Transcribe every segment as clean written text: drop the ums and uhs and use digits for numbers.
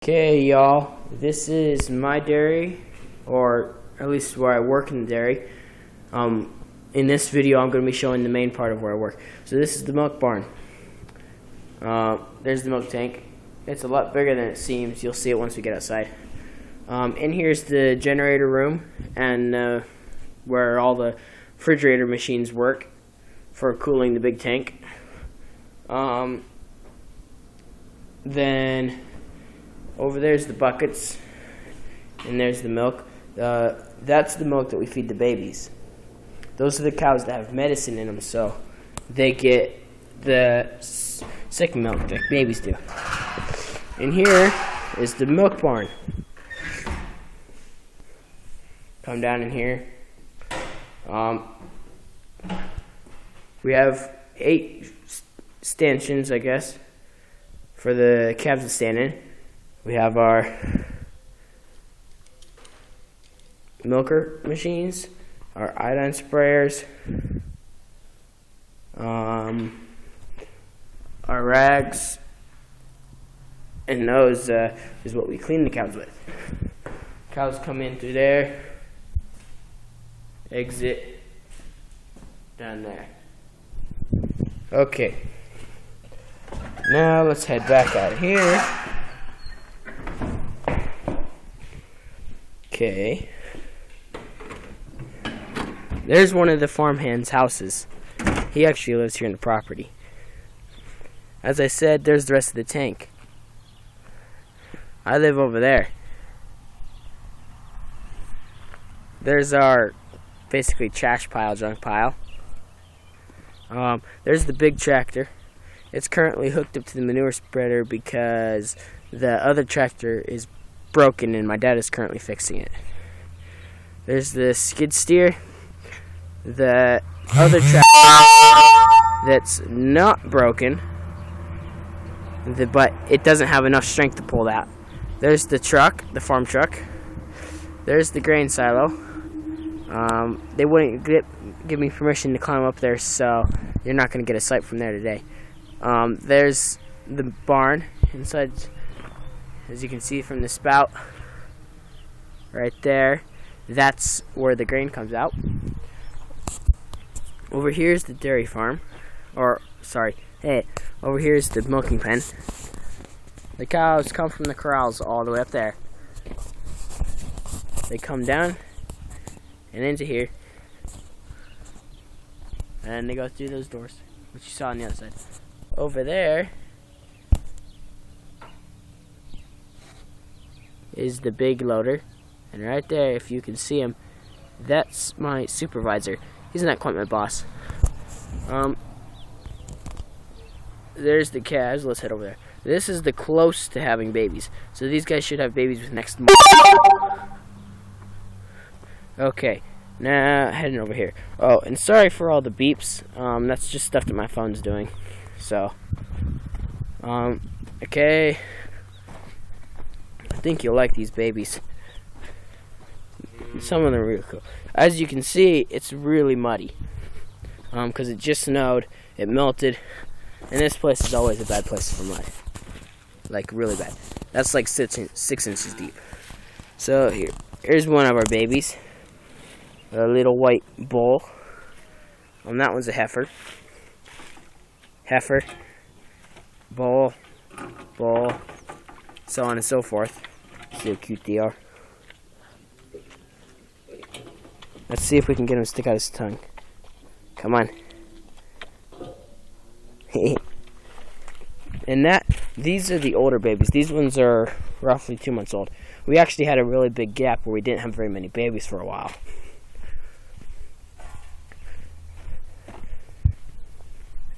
Okay, y'all, this is my dairy, or at least where I work in the dairy. In this video, I'm going to be showing the main part of where I work. So this is the milk barn. There's the milk tank. It's a lot bigger than it seems. You'll see it once we get outside. In here's the generator room, and where all the refrigerator machines work for cooling the big tank. Then over there's the buckets, and there's the milk. That's the milk that we feed the babies. Those are the cows that have medicine in them, so they get the sick milk like babies do. And here is the milk barn. Come down in here. We have 8 stanchions, I guess, for the calves to stand in. We have our milker machines, our iodine sprayers, our rags, and those is what we clean the cows with. Cows come in through there, exit down there. Okay, now let's head back out here. Okay, there's one of the farmhand's houses. He actually lives here in the property. As I said, there's the rest of the tank. I live over there. There's our basically trash pile, junk pile. There's the big tractor. It's currently hooked up to the manure spreader because the other tractor is broken and my dad is currently fixing it. There's the skid steer. The other tractor that's not broken, but it doesn't have enough strength to pull that. There's the truck, the farm truck. There's the grain silo. They wouldn't give me permission to climb up there, so you're not going to get a sight from there today. There's the barn inside, as you can see from the spout right there. That's where the grain comes out. Over here is the dairy farm, over here is the milking pen. The cows come from the corrals all the way up there. They come down and into here, and they go through those doors, which you saw on the other side. Over there is the big loader, and right there, if you can see him, that's my supervisor. He's not quite my boss. There's the calves. Let's head over there. This is the close to having babies. So these guys should have babies with next month. Okay, now heading over here. Oh, and sorry for all the beeps. That's just stuff that my phone's doing. So, okay. I think you'll like these babies. Some of them are really cool. As you can see, it's really muddy. Because it just snowed, it melted, and this place is always a bad place for mud. Like, really bad. That's like 6 inches deep. So, here's one of our babies. A little white bull. That one's a heifer. Heifer. Bull. Bull. So on and so forth. See how cute they are. Let's see if we can get him to stick out his tongue. Come on. And these are the older babies. These ones are roughly 2 months old. We actually had a really big gap where we didn't have very many babies for a while.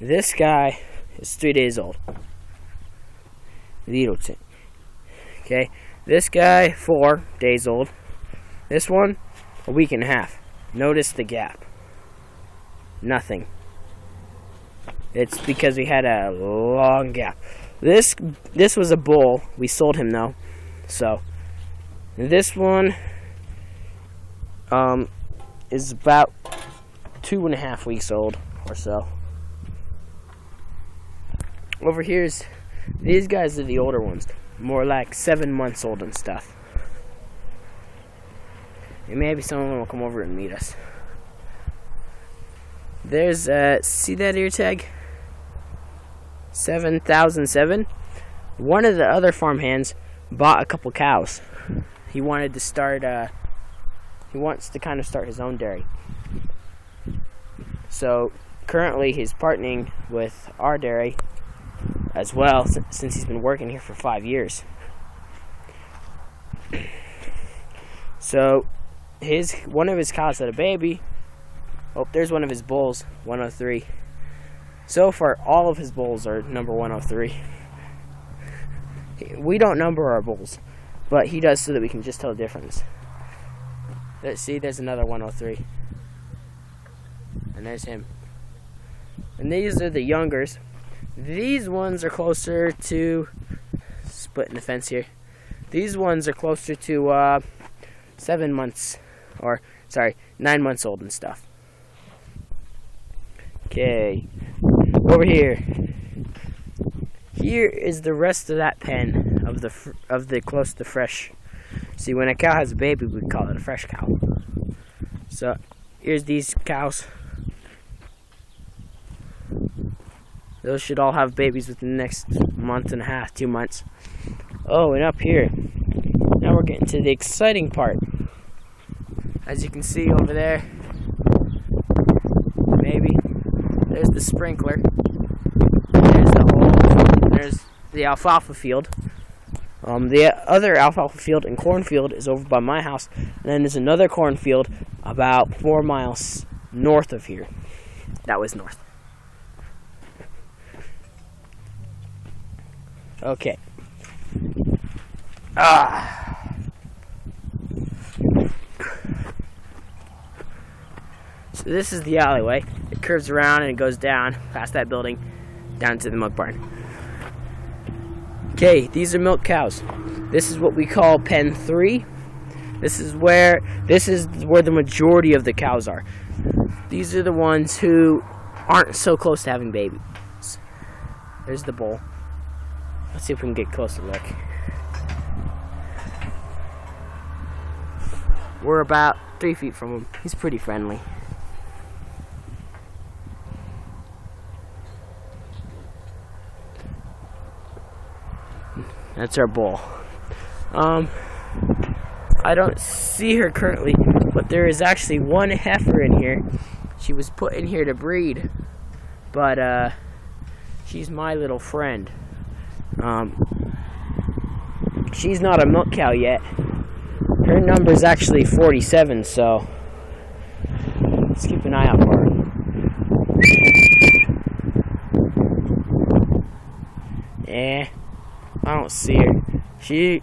This guy is 3 days old. Little thing. Okay. This guy, 4 days old. This one, a week and a half. Notice the gap. Nothing. It's because we had a long gap. This was a bull. We sold him though. So this one is about 2.5 weeks old or so. Over here's these guys are the older ones. more like 7 months old and stuff. And maybe some of them will come over and meet us. There's see that ear tag? 7007. One of the other farmhands bought a couple cows. He wanted to start. He wants to kind of start his own dairy. So currently he's partnering with our dairy as well, since he's been working here for 5 years. So one of his cows had a baby. Oh, there's one of his bulls, 103. So far, all of his bulls are number 103. We don't number our bulls, but he does so that we can just tell the difference. See, there's another 103. And there's him. And these are the youngers. These ones are closer to, splitting the fence here. These ones are closer to 7 months, or sorry, 9 months old and stuff. Okay, over here. Here is the rest of that pen of the close to fresh. See, when a cow has a baby, we call it a fresh cow. So here's these cows. Those should all have babies within the next month and a half, 2 months. Oh, and up here, now we're getting to the exciting part. As you can see over there, maybe, there's the sprinkler. There's the alfalfa field. The other alfalfa field and cornfield is over by my house. And then there's another cornfield about 4 miles north of here. That was north. Okay. So this is the alleyway. It curves around and it goes down past that building down to the milk barn. Okay, these are milk cows. This is what we call pen 3. This is where the majority of the cows are. These are the ones who aren't so close to having babies. There's the bull. Let's see if we can get a closer look. We're about 3 feet from him. He's pretty friendly. That's our bull. I don't see her currently, but there is actually one heifer in here. She was put in here to breed, but she's my little friend. She's not a milk cow yet. Her number is actually 47, so let's keep an eye out for her. I don't see her. She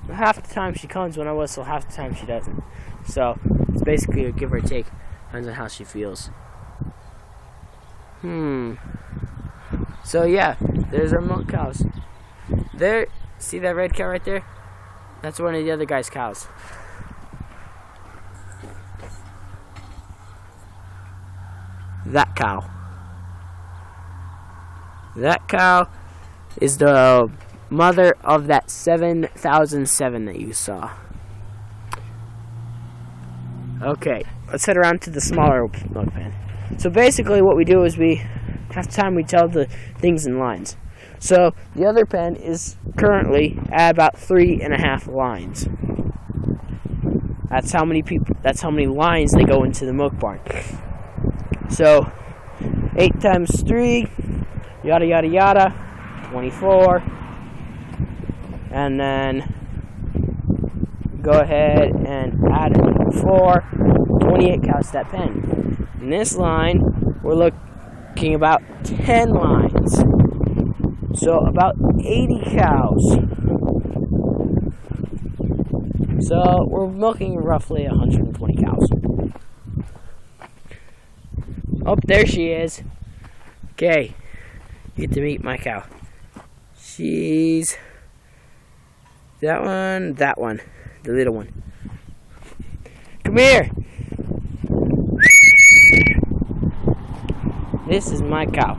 half the time she comes when I whistle, half the time she doesn't. So it's basically a give or take, depends on how she feels. So yeah, there's our milk cows. There, see that red cow right there? That's one of the other guy's cows. That cow. That cow is the mother of that 7007 that you saw. Okay, let's head around to the smaller milk pen. So basically what we do is half the time we tell the things in lines. So the other pen is currently at about 3.5 lines. That's how many lines they go into the milk barn. So 8 times 3, yada yada yada, 24. And then go ahead and add 4, 28 cows to that pen. In this line, we're looking about 10 lines. So about 80 cows. So we're milking roughly 120 cows. Oh, there she is. Okay, get to meet my cow. She's that one, the little one. Come here. This is my cow.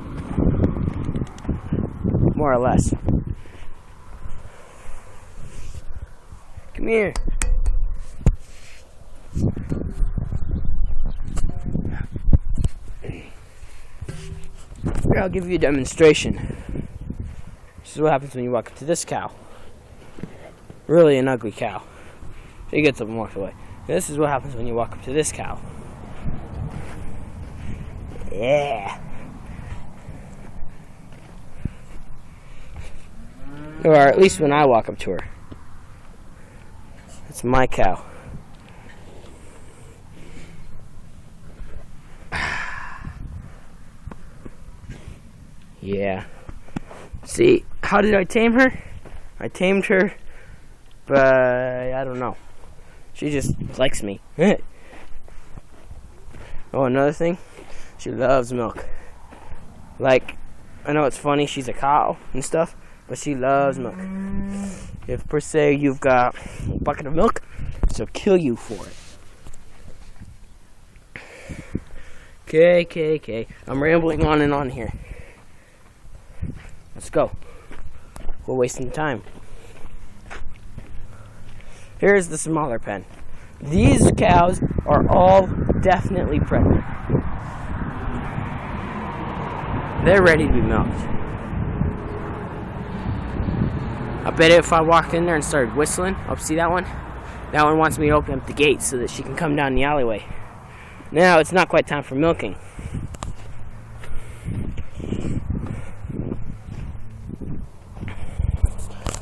More or less. Come here. Here, I'll give you a demonstration. This is what happens when you walk up to this cow. Really an ugly cow. She gets up and walks away. This is what happens when you walk up to this cow. Yeah. Or at least when I walk up to her. It's my cow. Yeah. See, how did I tame her? I tamed her, but I don't know. She just likes me. Oh, another thing. She loves milk. Like, I know it's funny, she's a cow and stuff, but she loves milk. If per se you've got a bucket of milk, she'll kill you for it. Okay. I'm rambling on and on here. Let's go. We're wasting time. Here's the smaller pen. These cows are all definitely pregnant. They're ready to be milked. I bet if I walked in there and started whistling, oh, see that one? That one wants me to open up the gate so that she can come down the alleyway. Now it's not quite time for milking.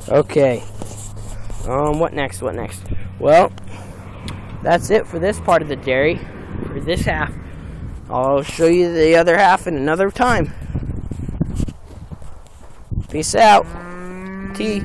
Okay. What next? Well, that's it for this part of the dairy. For this half. I'll show you the other half in another time. Peace out. Tea.